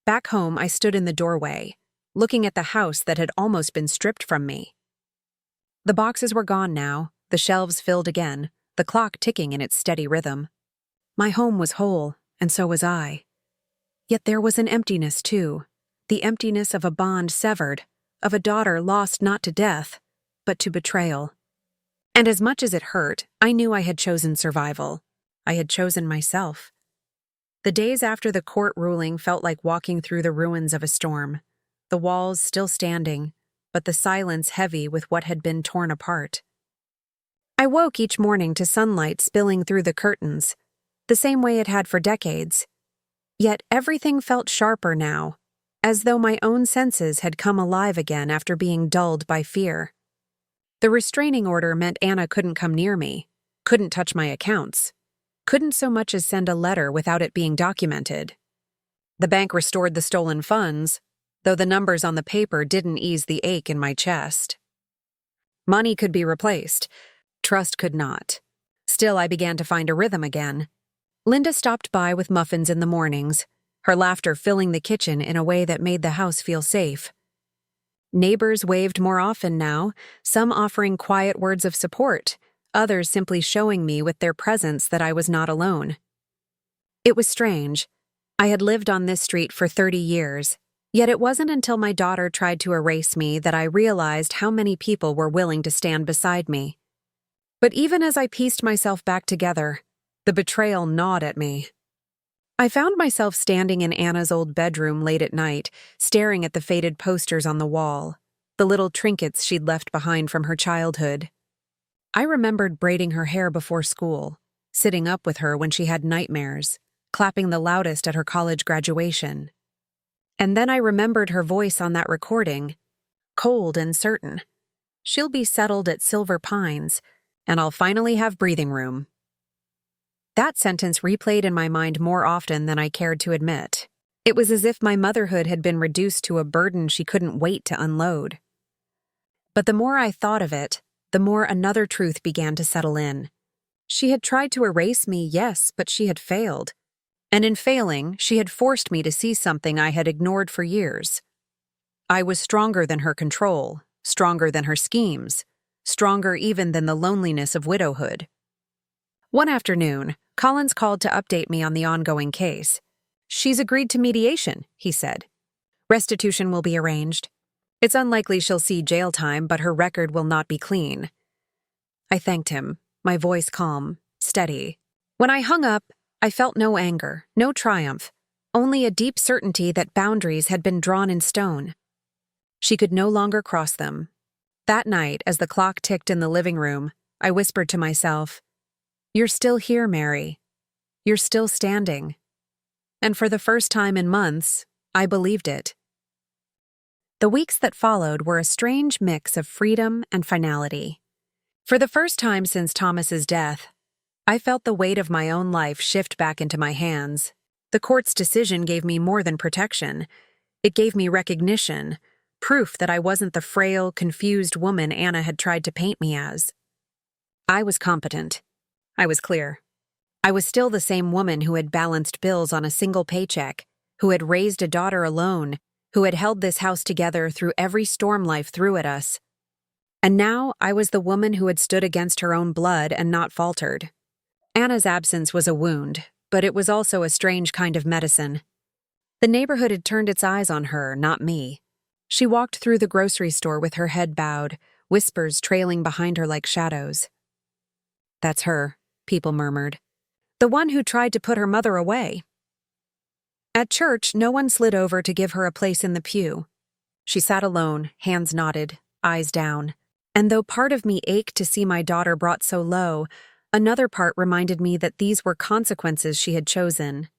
Back home, I stood in the doorway, looking at the house that had almost been stripped from me. The boxes were gone now, the shelves filled again, the clock ticking in its steady rhythm. My home was whole, and so was I. Yet there was an emptiness, too, the emptiness of a bond severed, of a daughter lost not to death, but to betrayal. And as much as it hurt, I knew I had chosen survival. I had chosen myself. The days after the court ruling felt like walking through the ruins of a storm, the walls still standing, but the silence heavy with what had been torn apart. I woke each morning to sunlight spilling through the curtains, the same way it had for decades. Yet everything felt sharper now, as though my own senses had come alive again after being dulled by fear. The restraining order meant Anna couldn't come near me, couldn't touch my accounts, couldn't so much as send a letter without it being documented. The bank restored the stolen funds, though the numbers on the paper didn't ease the ache in my chest. Money could be replaced, trust could not. Still, I began to find a rhythm again. Linda stopped by with muffins in the mornings, her laughter filling the kitchen in a way that made the house feel safe. Neighbors waved more often now, some offering quiet words of support, others simply showing me with their presence that I was not alone. It was strange. I had lived on this street for 30 years, yet it wasn't until my daughter tried to erase me that I realized how many people were willing to stand beside me. But even as I pieced myself back together, the betrayal gnawed at me. I found myself standing in Anna's old bedroom late at night, staring at the faded posters on the wall, the little trinkets she'd left behind from her childhood. I remembered braiding her hair before school, sitting up with her when she had nightmares, clapping the loudest at her college graduation. And then I remembered her voice on that recording, cold and certain. She'll be settled at Silver Pines, and I'll finally have breathing room. That sentence replayed in my mind more often than I cared to admit. It was as if my motherhood had been reduced to a burden she couldn't wait to unload. But the more I thought of it, the more another truth began to settle in. She had tried to erase me, yes, but she had failed. And in failing, she had forced me to see something I had ignored for years. I was stronger than her control, stronger than her schemes, stronger even than the loneliness of widowhood. One afternoon, Collins called to update me on the ongoing case. "She's agreed to mediation," he said. "Restitution will be arranged. It's unlikely she'll see jail time, but her record will not be clean." I thanked him, my voice calm, steady. When I hung up, I felt no anger, no triumph, only a deep certainty that boundaries had been drawn in stone. She could no longer cross them. That night, as the clock ticked in the living room, I whispered to myself, "You're still here, Mary. You're still standing." And for the first time in months, I believed it. The weeks that followed were a strange mix of freedom and finality. For the first time since Thomas's death, I felt the weight of my own life shift back into my hands. The court's decision gave me more than protection. It gave me recognition, proof that I wasn't the frail, confused woman Anna had tried to paint me as. I was competent. I was clear. I was still the same woman who had balanced bills on a single paycheck, who had raised a daughter alone, who had held this house together through every storm life threw at us. And now I was the woman who had stood against her own blood and not faltered. Anna's absence was a wound, but it was also a strange kind of medicine. The neighborhood had turned its eyes on her, not me. She walked through the grocery store with her head bowed, whispers trailing behind her like shadows. "That's her," people murmured. "The one who tried to put her mother away." At church, no one slid over to give her a place in the pew. She sat alone, hands knotted, eyes down. And though part of me ached to see my daughter brought so low, another part reminded me that these were consequences she had chosen.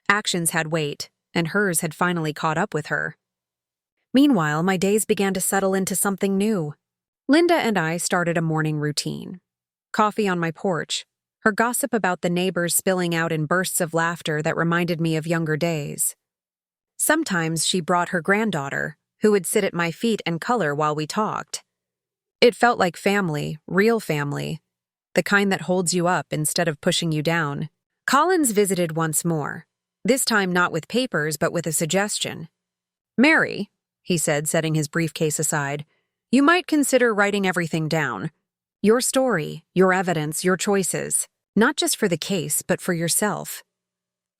Actions had weight, and hers had finally caught up with her. Meanwhile, my days began to settle into something new. Linda and I started a morning routine. Coffee on my porch, her gossip about the neighbors spilling out in bursts of laughter that reminded me of younger days. Sometimes she brought her granddaughter, who would sit at my feet and color while we talked. It felt like family, real family, the kind that holds you up instead of pushing you down. Collins visited once more, this time not with papers but with a suggestion. "Mary," he said, setting his briefcase aside, "you might consider writing everything down. Your story, your evidence, your choices, not just for the case, but for yourself."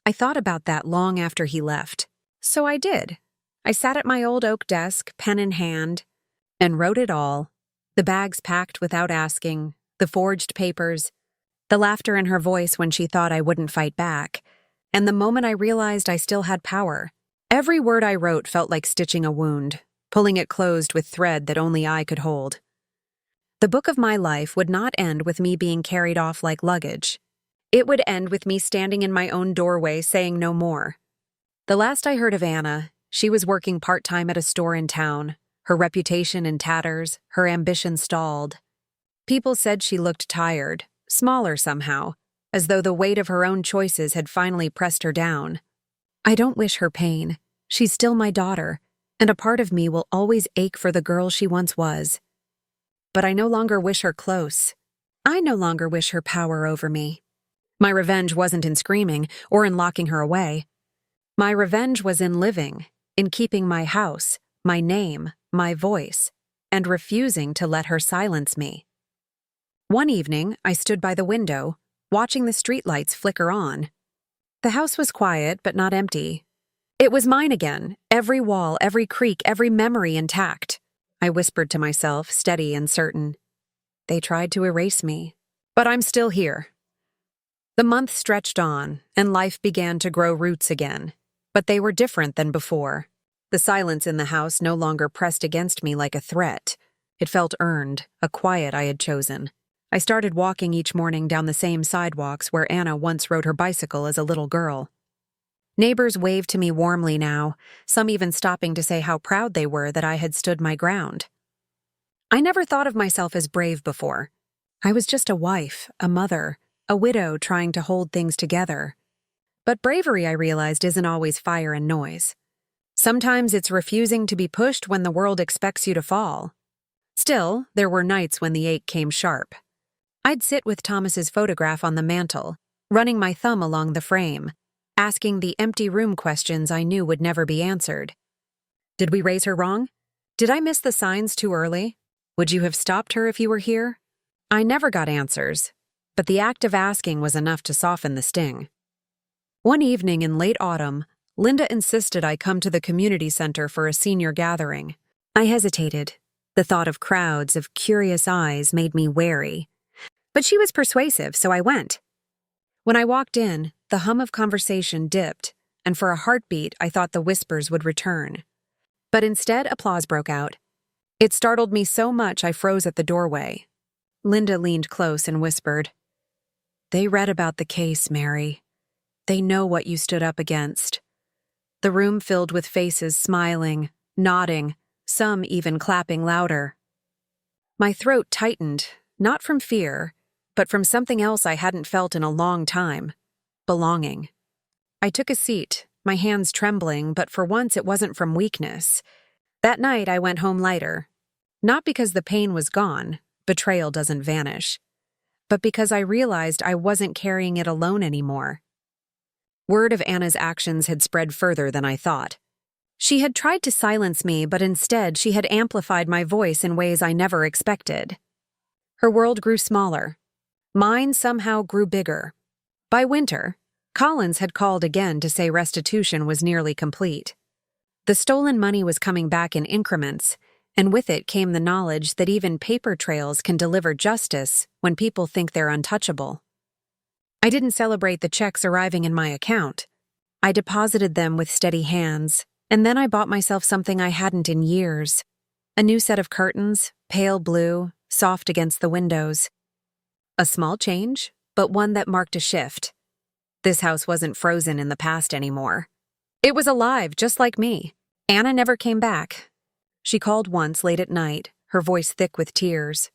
I thought about that long after he left. So I did. I sat at my old oak desk, pen in hand, and wrote it all. The bags packed without asking, the forged papers, the laughter in her voice when she thought I wouldn't fight back, and the moment I realized I still had power. Every word I wrote felt like stitching a wound, pulling it closed with thread that only I could hold. The book of my life would not end with me being carried off like luggage. It would end with me standing in my own doorway saying no more. The last I heard of Anna, she was working part-time at a store in town, her reputation in tatters, her ambition stalled. People said she looked tired, smaller somehow, as though the weight of her own choices had finally pressed her down. I don't wish her pain. She's still my daughter, and a part of me will always ache for the girl she once was. But I no longer wish her close. I no longer wish her power over me. My revenge wasn't in screaming or in locking her away. My revenge was in living, in keeping my house, my name, my voice, and refusing to let her silence me. One evening, I stood by the window, watching the streetlights flicker on. The house was quiet, but not empty. It was mine again, every wall, every creak, every memory intact. I whispered to myself, steady and certain. They tried to erase me, but I'm still here. The month stretched on, and life began to grow roots again. But they were different than before. The silence in the house no longer pressed against me like a threat. It felt earned, a quiet I had chosen. I started walking each morning down the same sidewalks where Anna once rode her bicycle as a little girl. Neighbors waved to me warmly now, some even stopping to say how proud they were that I had stood my ground. I never thought of myself as brave before. I was just a wife, a mother, a widow trying to hold things together. But bravery, I realized, isn't always fire and noise. Sometimes it's refusing to be pushed when the world expects you to fall. Still, there were nights when the ache came sharp. I'd sit with Thomas's photograph on the mantel, running my thumb along the frame, asking the empty room questions I knew would never be answered. Did we raise her wrong? Did I miss the signs too early? Would you have stopped her if you were here? I never got answers, but the act of asking was enough to soften the sting. One evening in late autumn, Linda insisted I come to the community center for a senior gathering. I hesitated. The thought of crowds of curious eyes made me wary. But she was persuasive, so I went. When I walked in, the hum of conversation dipped, and for a heartbeat I thought the whispers would return. But instead, applause broke out. It startled me so much I froze at the doorway. Linda leaned close and whispered, "They read about the case, Mary. They know what you stood up against." The room filled with faces smiling, nodding, some even clapping louder. My throat tightened, not from fear, but from something else I hadn't felt in a long time: belonging. I took a seat, my hands trembling, but for once it wasn't from weakness. That night I went home lighter. Not because the pain was gone, betrayal doesn't vanish, but because I realized I wasn't carrying it alone anymore. Word of Anna's actions had spread further than I thought. She had tried to silence me, but instead she had amplified my voice in ways I never expected. Her world grew smaller. Mine somehow grew bigger. By winter, Collins had called again to say restitution was nearly complete. The stolen money was coming back in increments, and with it came the knowledge that even paper trails can deliver justice when people think they're untouchable. I didn't celebrate the checks arriving in my account. I deposited them with steady hands, and then I bought myself something I hadn't in years. A new set of curtains, pale blue, soft against the windows. A small change, but one that marked a shift. This house wasn't frozen in the past anymore. It was alive, just like me. Anna never came back. She called once late at night, her voice thick with tears.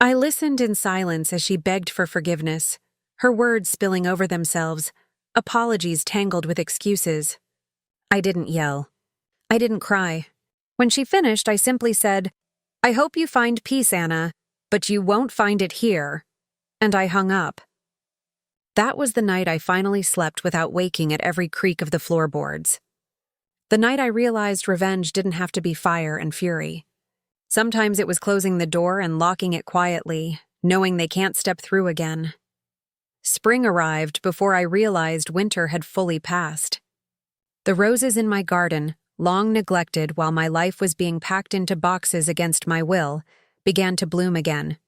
I listened in silence as she begged for forgiveness, her words spilling over themselves, apologies tangled with excuses. I didn't yell. I didn't cry. When she finished, I simply said, "I hope you find peace, Anna, but you won't find it here." And I hung up. That was the night I finally slept without waking at every creak of the floorboards. The night I realized revenge didn't have to be fire and fury. Sometimes it was closing the door and locking it quietly, knowing they can't step through again. Spring arrived before I realized winter had fully passed. The roses in my garden, long neglected while my life was being packed into boxes against my will, began to bloom again.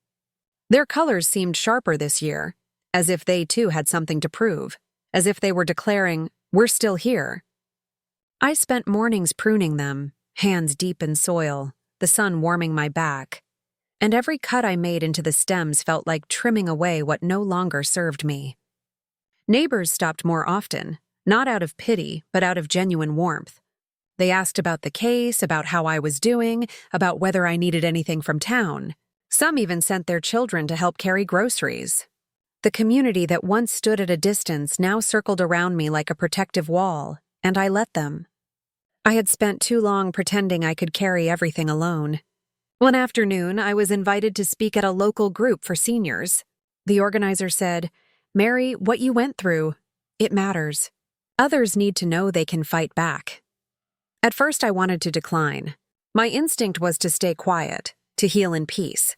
Their colors seemed sharper this year, as if they too had something to prove, as if they were declaring, "We're still here." I spent mornings pruning them, hands deep in soil, the sun warming my back, and every cut I made into the stems felt like trimming away what no longer served me. Neighbors stopped more often, not out of pity, but out of genuine warmth. They asked about the case, about how I was doing, about whether I needed anything from town. Some even sent their children to help carry groceries. The community that once stood at a distance now circled around me like a protective wall, and I let them. I had spent too long pretending I could carry everything alone. One afternoon, I was invited to speak at a local group for seniors. The organizer said, "Mary, what you went through, it matters. Others need to know they can fight back." At first, I wanted to decline. My instinct was to stay quiet, to heal in peace.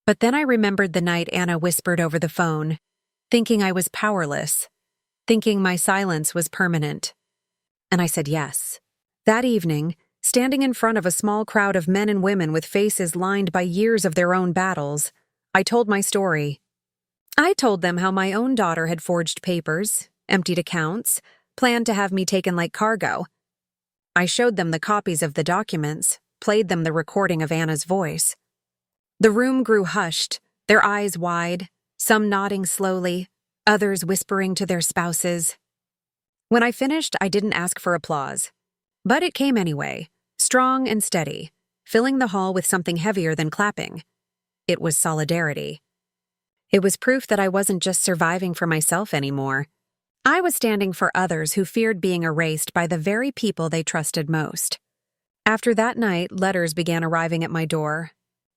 But then I remembered the night Anna whispered over the phone, thinking I was powerless, thinking my silence was permanent. And I said yes. That evening, standing in front of a small crowd of men and women with faces lined by years of their own battles, I told my story. I told them how my own daughter had forged papers, emptied accounts, planned to have me taken like cargo. I showed them the copies of the documents, played them the recording of Anna's voice. The room grew hushed, their eyes wide, some nodding slowly, others whispering to their spouses. When I finished, I didn't ask for applause. But it came anyway, strong and steady, filling the hall with something heavier than clapping. It was solidarity. It was proof that I wasn't just surviving for myself anymore. I was standing for others who feared being erased by the very people they trusted most. After that night, letters began arriving at my door.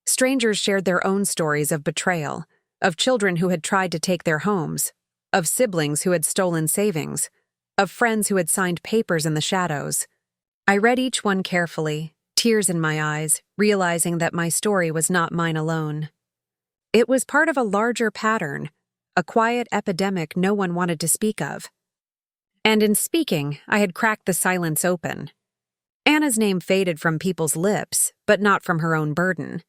Strangers shared their own stories of betrayal, of children who had tried to take their homes, of siblings who had stolen savings, of friends who had signed papers in the shadows. I read each one carefully, tears in my eyes, realizing that my story was not mine alone. It was part of a larger pattern, a quiet epidemic no one wanted to speak of. And in speaking, I had cracked the silence open. Anna's name faded from people's lips, but not from her own burden.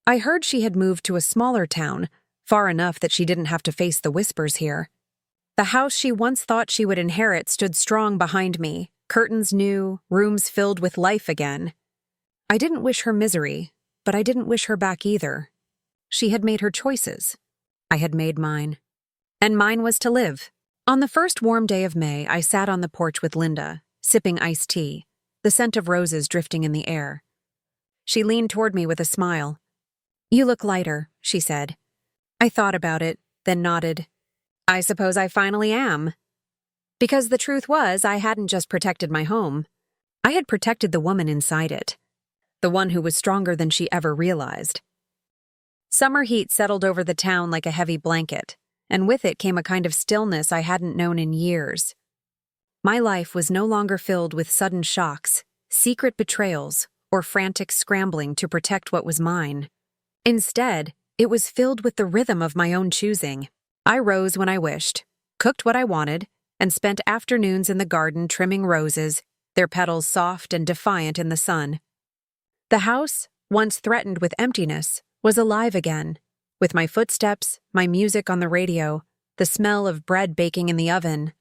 I heard she had moved to a smaller town, far enough that she didn't have to face the whispers here. The house she once thought she would inherit stood strong behind me, curtains new, rooms filled with life again. I didn't wish her misery, but I didn't wish her back either. She had made her choices. I had made mine. And mine was to live. On the first warm day of May, I sat on the porch with Linda, sipping iced tea, the scent of roses drifting in the air. She leaned toward me with a smile. "You look lighter," she said. I thought about it, then nodded. "I suppose I finally am." Because the truth was, I hadn't just protected my home. I had protected the woman inside it. The one who was stronger than she ever realized. Summer heat settled over the town like a heavy blanket, and with it came a kind of stillness I hadn't known in years. My life was no longer filled with sudden shocks, secret betrayals, or frantic scrambling to protect what was mine. Instead, it was filled with the rhythm of my own choosing. I rose when I wished, cooked what I wanted, and spent afternoons in the garden trimming roses, their petals soft and defiant in the sun. The house, once threatened with emptiness, was alive again, with my footsteps, my music on the radio, the smell of bread baking in the oven.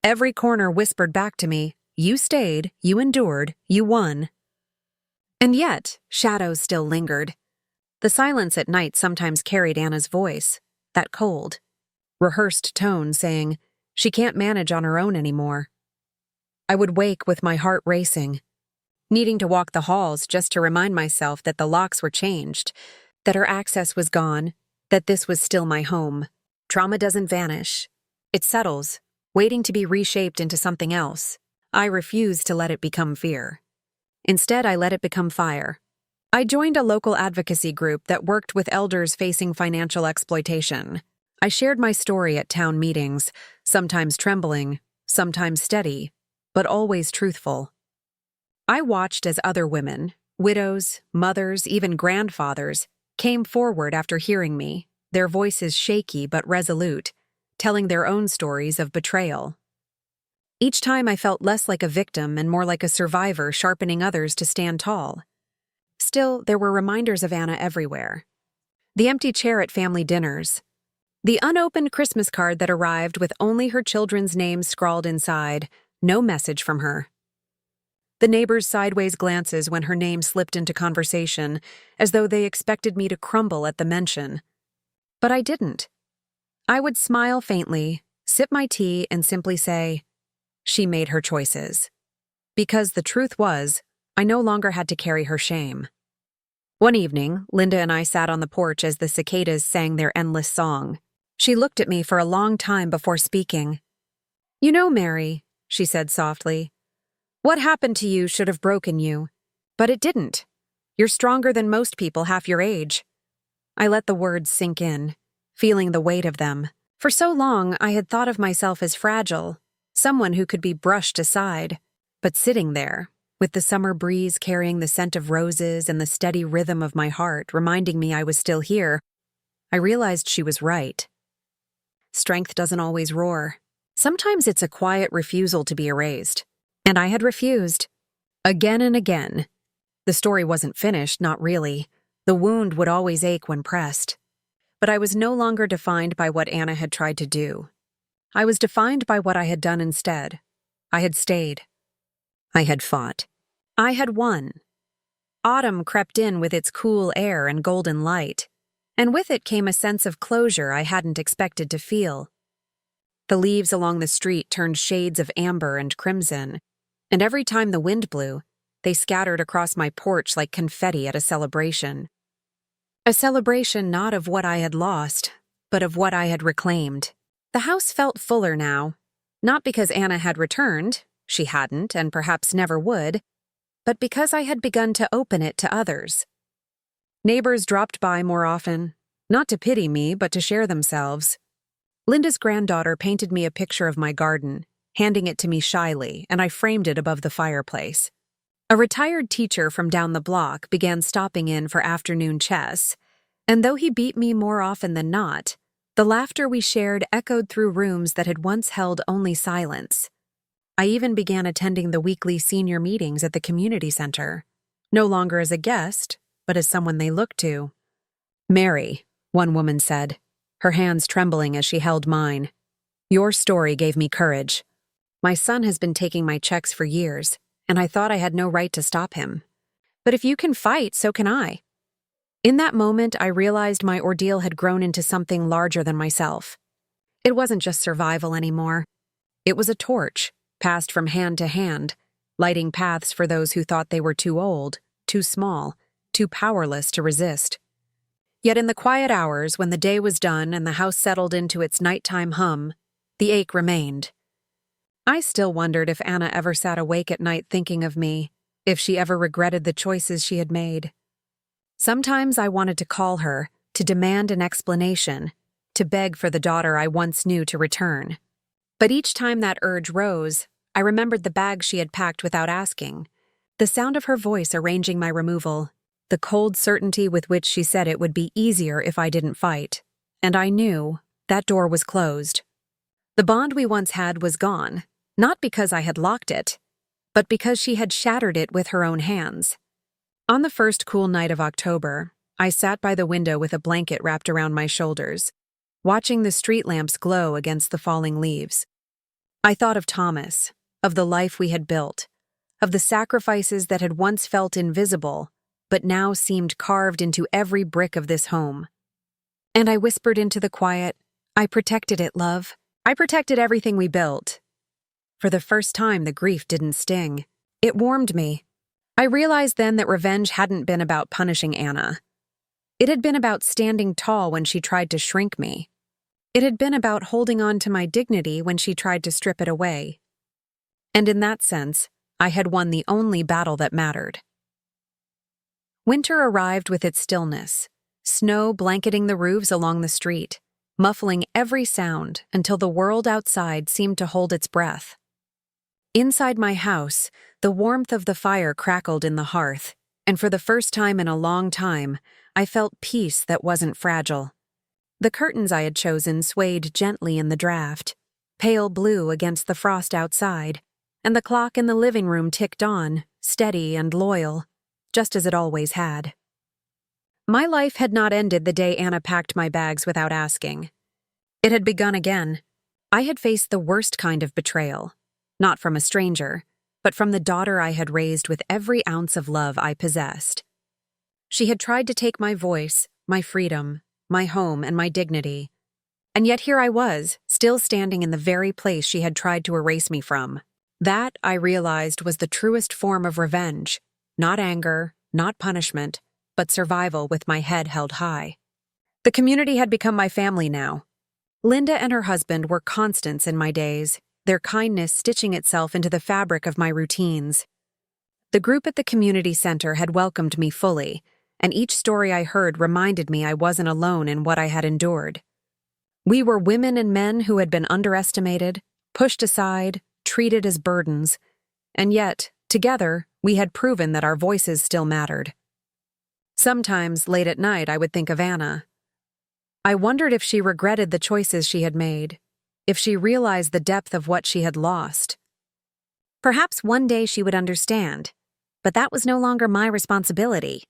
Every corner whispered back to me, "You stayed, you endured, you won." And yet, shadows still lingered. The silence at night sometimes carried Anna's voice, that cold, rehearsed tone saying, "She can't manage on her own anymore." I would wake with my heart racing, needing to walk the halls just to remind myself that the locks were changed, that her access was gone, that this was still my home. Trauma doesn't vanish. It settles, waiting to be reshaped into something else. I refused to let it become fear. Instead, I let it become fire. I joined a local advocacy group that worked with elders facing financial exploitation. I shared my story at town meetings, sometimes trembling, sometimes steady, but always truthful. I watched as other women, widows, mothers, even grandfathers, came forward after hearing me, their voices shaky but resolute, telling their own stories of betrayal. Each time I felt less like a victim and more like a survivor sharpening others to stand tall. Still, there were reminders of Anna everywhere. The empty chair at family dinners. The unopened Christmas card that arrived with only her children's names scrawled inside, no message from her. The neighbors' sideways glances when her name slipped into conversation, as though they expected me to crumble at the mention. But I didn't. I would smile faintly, sip my tea, and simply say, "She made her choices." Because the truth was, I no longer had to carry her shame. One evening, Linda and I sat on the porch as the cicadas sang their endless song. She looked at me for a long time before speaking. "You know, Mary," she said softly, "what happened to you should have broken you. But it didn't. You're stronger than most people half your age." I let the words sink in, feeling the weight of them. For so long, I had thought of myself as fragile, someone who could be brushed aside. But sitting there, with the summer breeze carrying the scent of roses and the steady rhythm of my heart reminding me I was still here, I realized she was right. Strength doesn't always roar. Sometimes it's a quiet refusal to be erased. And I had refused. Again and again. The story wasn't finished, not really. The wound would always ache when pressed. But I was no longer defined by what Anna had tried to do. I was defined by what I had done instead. I had stayed. I had fought. I had won. Autumn crept in with its cool air and golden light, and with it came a sense of closure I hadn't expected to feel. The leaves along the street turned shades of amber and crimson, and every time the wind blew, they scattered across my porch like confetti at a celebration. A celebration not of what I had lost, but of what I had reclaimed. The house felt fuller now, not because Anna had returned, she hadn't and perhaps never would, but because I had begun to open it to others. Neighbors dropped by more often, not to pity me, but to share themselves. Linda's granddaughter painted me a picture of my garden, handing it to me shyly, and I framed it above the fireplace. A retired teacher from down the block began stopping in for afternoon chess, and though he beat me more often than not, the laughter we shared echoed through rooms that had once held only silence. I even began attending the weekly senior meetings at the community center, no longer as a guest, but as someone they looked to. "Mary," one woman said, her hands trembling as she held mine, "your story gave me courage. My son has been taking my checks for years, and I thought I had no right to stop him. But if you can fight, so can I." In that moment, I realized my ordeal had grown into something larger than myself. It wasn't just survival anymore. It was a torch, passed from hand to hand, lighting paths for those who thought they were too old, too small, too powerless to resist. Yet in the quiet hours, when the day was done and the house settled into its nighttime hum, the ache remained. I still wondered if Anna ever sat awake at night thinking of me, if she ever regretted the choices she had made. Sometimes I wanted to call her, to demand an explanation, to beg for the daughter I once knew to return. But each time that urge rose, I remembered the bag she had packed without asking, the sound of her voice arranging my removal, the cold certainty with which she said it would be easier if I didn't fight, and I knew that door was closed. The bond we once had was gone, not because I had locked it, but because she had shattered it with her own hands. On the first cool night of October, I sat by the window with a blanket wrapped around my shoulders, watching the street lamps glow against the falling leaves. I thought of Thomas, of the life we had built, of the sacrifices that had once felt invisible, but now seemed carved into every brick of this home. And I whispered into the quiet, "I protected it, love. I protected everything we built." For the first time, the grief didn't sting. It warmed me. I realized then that revenge hadn't been about punishing Anna. It had been about standing tall when she tried to shrink me. It had been about holding on to my dignity when she tried to strip it away. And in that sense, I had won the only battle that mattered. Winter arrived with its stillness, snow blanketing the roofs along the street, muffling every sound until the world outside seemed to hold its breath. Inside my house, the warmth of the fire crackled in the hearth, and for the first time in a long time, I felt peace that wasn't fragile. The curtains I had chosen swayed gently in the draft, pale blue against the frost outside, and the clock in the living room ticked on, steady and loyal, just as it always had. My life had not ended the day Anna packed my bags without asking. It had begun again. I had faced the worst kind of betrayal, not from a stranger, but from the daughter I had raised with every ounce of love I possessed. She had tried to take my voice, my freedom, my home, and my dignity. And yet here I was, still standing in the very place she had tried to erase me from. That, I realized, was the truest form of revenge. Not anger, not punishment, but survival with my head held high. The community had become my family now. Linda and her husband were constants in my days, their kindness stitching itself into the fabric of my routines. The group at the community center had welcomed me fully, and each story I heard reminded me I wasn't alone in what I had endured. We were women and men who had been underestimated, pushed aside, treated as burdens, and yet, together, we had proven that our voices still mattered. Sometimes, late at night, I would think of Anna. I wondered if she regretted the choices she had made, if she realized the depth of what she had lost. Perhaps one day she would understand, but that was no longer my responsibility.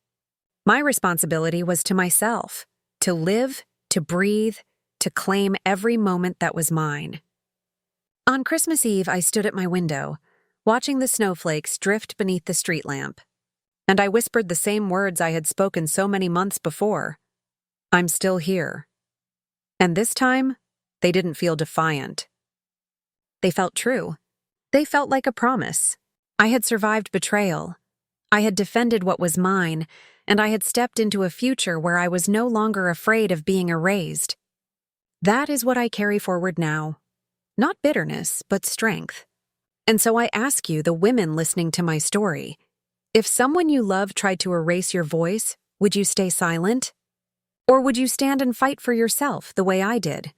My responsibility was to myself, to live, to breathe, to claim every moment that was mine. On Christmas Eve, I stood at my window, watching the snowflakes drift beneath the street lamp, and I whispered the same words I had spoken so many months before. I'm still here. And this time, they didn't feel defiant. They felt true. They felt like a promise. I had survived betrayal. I had defended what was mine, and I had stepped into a future where I was no longer afraid of being erased. That is what I carry forward now. Not bitterness, but strength. And so I ask you, the women listening to my story, if someone you love tried to erase your voice, would you stay silent? Or would you stand and fight for yourself the way I did?